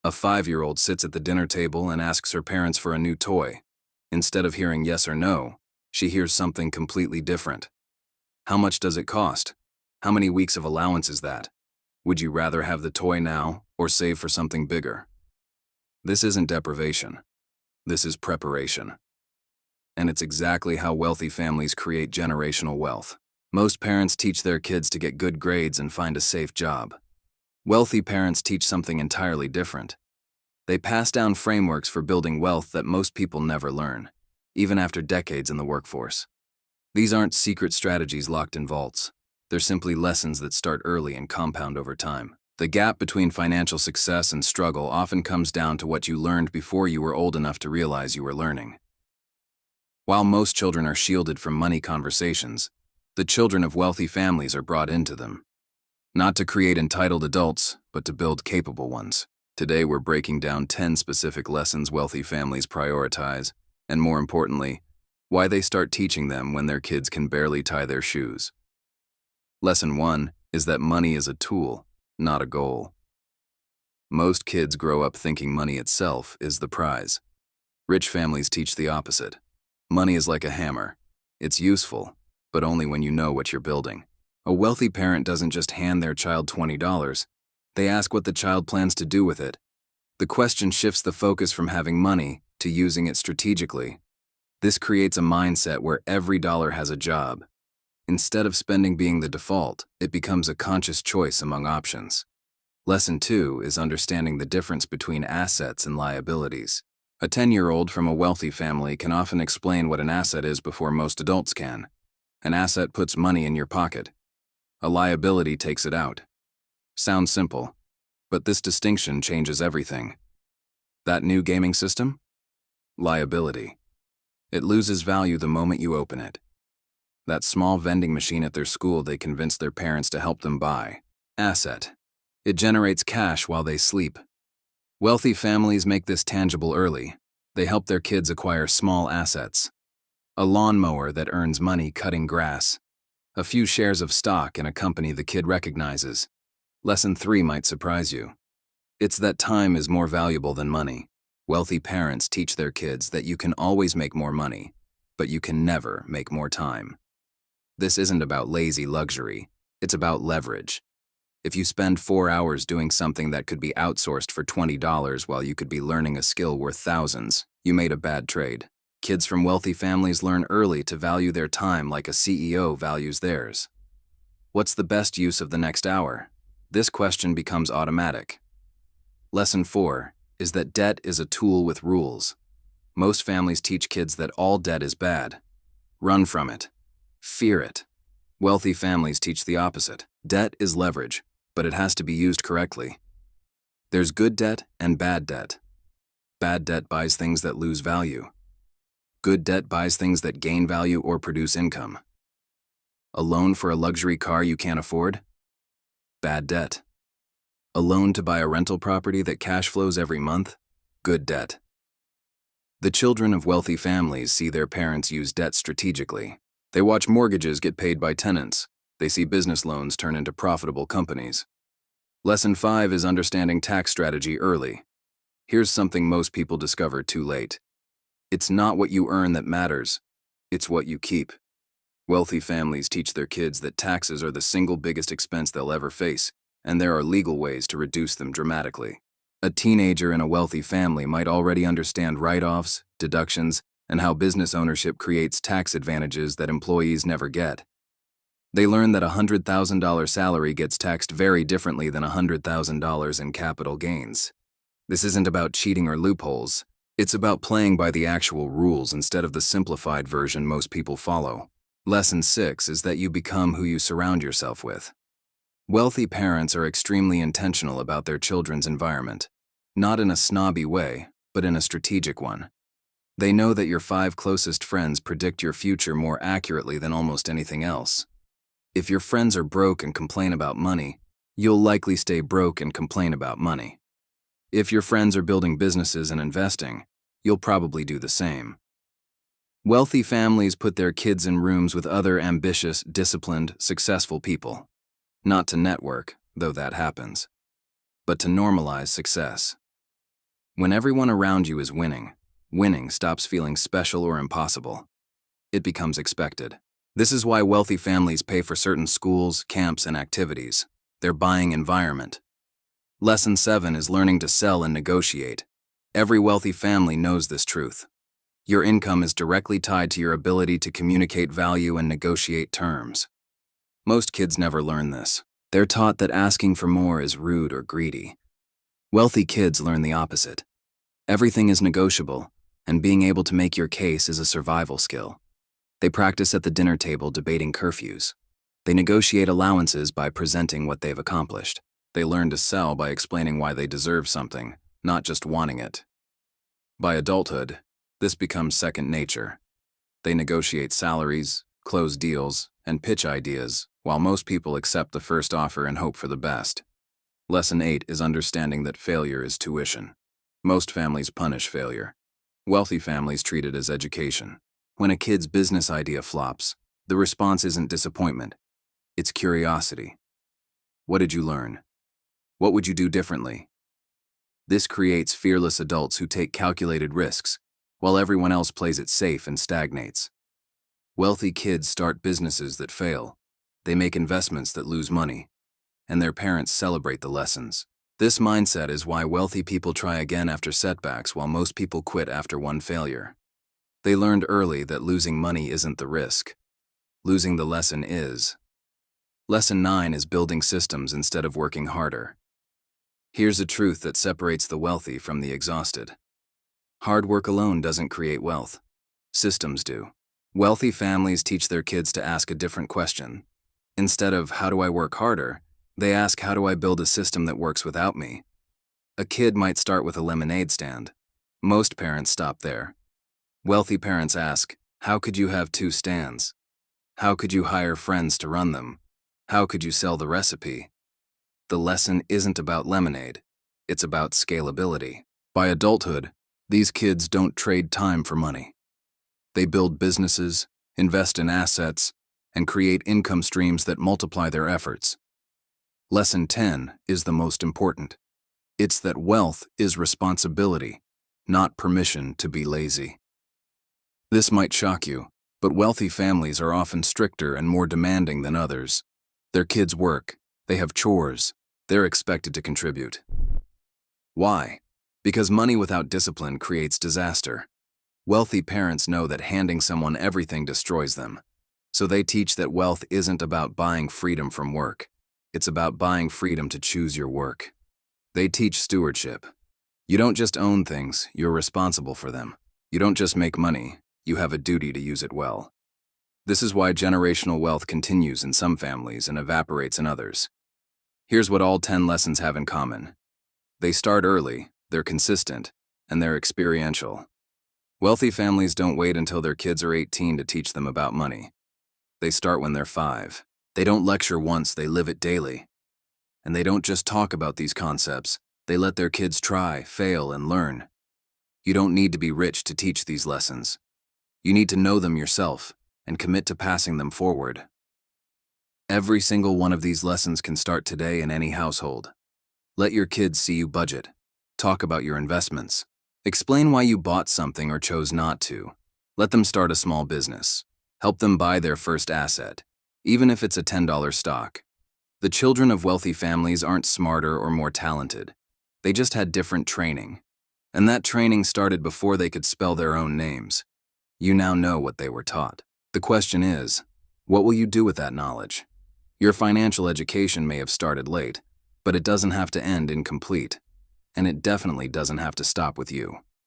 A 5-year-old sits at the dinner table and asks her parents for a new toy. Instead of hearing yes or no, she hears something completely different. How much does it cost? How many weeks of allowance is that? Would you rather have the toy now or save for something bigger? This isn't deprivation. This is preparation. And it's exactly how wealthy families create generational wealth. Most parents teach their kids to get good grades and find a safe job. Wealthy parents teach something entirely different. They pass down frameworks for building wealth that most people never learn, even after decades in the workforce. These aren't secret strategies locked in vaults. They're simply lessons that start early and compound over time. The gap between financial success and struggle often comes down to what you learned before you were old enough to realize you were learning. While most children are shielded from money conversations, the children of wealthy families are brought into them. Not to create entitled adults, but to build capable ones. Today we're breaking down 10 specific lessons wealthy families prioritize, and more importantly, why they start teaching them when their kids can barely tie their shoes. Lesson 1 is that money is a tool, not a goal. Most kids grow up thinking money itself is the prize. Rich families teach the opposite. Money is like a hammer. It's useful, but only when you know what you're building. A wealthy parent doesn't just hand their child $20. They ask what the child plans to do with it. The question shifts the focus from having money to using it strategically. This creates a mindset where every dollar has a job. Instead of spending being the default, it becomes a conscious choice among options. Lesson 2 is understanding the difference between assets and liabilities. A 10-year-old from a wealthy family can often explain what an asset is before most adults can. An asset puts money in your pocket. A liability takes it out. Sounds simple, but this distinction changes everything. That new gaming system? Liability. It loses value the moment you open it. That small vending machine at their school they convinced their parents to help them buy. Asset. It generates cash while they sleep. Wealthy families make this tangible early. They help their kids acquire small assets. A lawnmower that earns money cutting grass. A few shares of stock in a company the kid recognizes. Lesson 3 might surprise you. It's that time is more valuable than money. Wealthy parents teach their kids that you can always make more money, but you can never make more time. This isn't about lazy luxury. It's about leverage. If you spend 4 hours doing something that could be outsourced for $20 while you could be learning a skill worth thousands, you made a bad trade. Kids from wealthy families learn early to value their time like a CEO values theirs. What's the best use of the next hour? This question becomes automatic. Lesson 4 is that debt is a tool with rules. Most families teach kids that all debt is bad. Run from it. Fear it. Wealthy families teach the opposite. Debt is leverage, but it has to be used correctly. There's good debt and bad debt. Bad debt buys things that lose value. Good debt buys things that gain value or produce income. A loan for a luxury car you can't afford? Bad debt. A loan to buy a rental property that cash flows every month? Good debt. The children of wealthy families see their parents use debt strategically. They watch mortgages get paid by tenants. They see business loans turn into profitable companies. Lesson 5 is understanding tax strategy early. Here's something most people discover too late. It's not what you earn that matters. It's what you keep. Wealthy families teach their kids that taxes are the single biggest expense they'll ever face, and there are legal ways to reduce them dramatically. A teenager in a wealthy family might already understand write-offs, deductions, and how business ownership creates tax advantages that employees never get. They learn that a $100,000 salary gets taxed very differently than $100,000 in capital gains. This isn't about cheating or loopholes. It's about playing by the actual rules instead of the simplified version most people follow. Lesson 6 is that you become who you surround yourself with. Wealthy parents are extremely intentional about their children's environment, not in a snobby way, but in a strategic one. They know that your 5 closest friends predict your future more accurately than almost anything else. If your friends are broke and complain about money, you'll likely stay broke and complain about money. If your friends are building businesses and investing, you'll probably do the same. Wealthy families put their kids in rooms with other ambitious, disciplined, successful people. Not to network, though that happens, but to normalize success. When everyone around you is winning, winning stops feeling special or impossible. It becomes expected. This is why wealthy families pay for certain schools, camps, and activities. They're buying environment. Lesson 7 is learning to sell and negotiate. Every wealthy family knows this truth. Your income is directly tied to your ability to communicate value and negotiate terms. Most kids never learn this. They're taught that asking for more is rude or greedy. Wealthy kids learn the opposite. Everything is negotiable, and being able to make your case is a survival skill. They practice at the dinner table debating curfews. They negotiate allowances by presenting what they've accomplished. They learn to sell by explaining why they deserve something, not just wanting it. By adulthood, this becomes second nature. They negotiate salaries, close deals, and pitch ideas, while most people accept the first offer and hope for the best. Lesson 8 is understanding that failure is tuition. Most families punish failure. Wealthy families treat it as education. When a kid's business idea flops, the response isn't disappointment. It's curiosity. What did you learn? What would you do differently? This creates fearless adults who take calculated risks, while everyone else plays it safe and stagnates. Wealthy kids start businesses that fail. They make investments that lose money, and their parents celebrate the lessons. This mindset is why wealthy people try again after setbacks while most people quit after one failure. They learned early that losing money isn't the risk. Losing the lesson is. Lesson 9 is building systems instead of working harder. Here's a truth that separates the wealthy from the exhausted. Hard work alone doesn't create wealth. Systems do. Wealthy families teach their kids to ask a different question. Instead of, how do I work harder? They ask, how do I build a system that works without me? A kid might start with a lemonade stand. Most parents stop there. Wealthy parents ask, how could you have 2 stands? How could you hire friends to run them? How could you sell the recipe? The lesson isn't about lemonade. It's about scalability. By adulthood, these kids don't trade time for money. They build businesses, invest in assets, and create income streams that multiply their efforts. Lesson 10 is the most important. It's that wealth is responsibility, not permission to be lazy. This might shock you, but wealthy families are often stricter and more demanding than others. Their kids work, they have chores, they're expected to contribute. Why? Because money without discipline creates disaster. Wealthy parents know that handing someone everything destroys them. So they teach that wealth isn't about buying freedom from work. It's about buying freedom to choose your work. They teach stewardship. You don't just own things, you're responsible for them. You don't just make money, you have a duty to use it well. This is why generational wealth continues in some families and evaporates in others. Here's what all 10 lessons have in common. They start early, they're consistent, and they're experiential. Wealthy families don't wait until their kids are 18 to teach them about money. They start when they're 5. They don't lecture once, they live it daily. And they don't just talk about these concepts, they let their kids try, fail, and learn. You don't need to be rich to teach these lessons. You need to know them yourself and commit to passing them forward. Every single one of these lessons can start today in any household. Let your kids see you budget. Talk about your investments. Explain why you bought something or chose not to. Let them start a small business. Help them buy their first asset, even if it's a $10 stock. The children of wealthy families aren't smarter or more talented. They just had different training. And that training started before they could spell their own names. You now know what they were taught. The question is, what will you do with that knowledge? Your financial education may have started late, but it doesn't have to end incomplete. And it definitely doesn't have to stop with you.